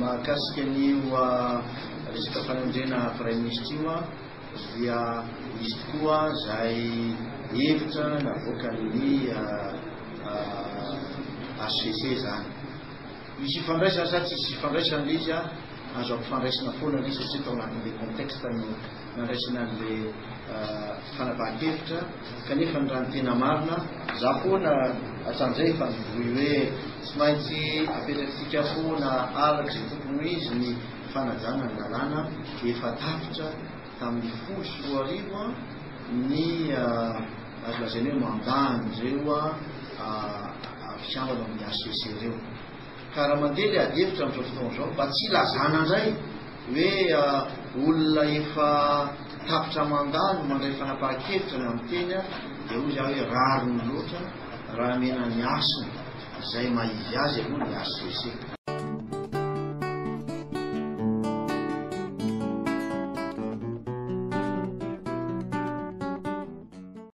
mahakasika an'io resaka fanendrena Prime Ministre io dia izy tokoa zay hevitra navoaka ny HCC zany. Misy fandraisana sa tsy misy fandraisana izy azo ampifandraisana foana izy satria tao anatin'le contexte nandraisana an'le fanapahan-kevitra kanefa ny raha ny tena marina za foana hatran'izay efa nivoy hoe tsy maintsy apetraksika foana araka izay tokony izy ny fanajana ny lalàna efa tapitra tamin'ny 10 ny azo lazaina hoe mandany ireo fiambana amin'ny HCC ireo. Ka raha mandeha le adihevitra amin'izao fotoana izao mba tsy lazana indray hoe olona efa tapitra mandany mandray fanapahan-kevitra ny amin'ny teny dia hoy zao hoe rariny loatra raha mena ny asiny izay mahizy azy aloha ny HCC.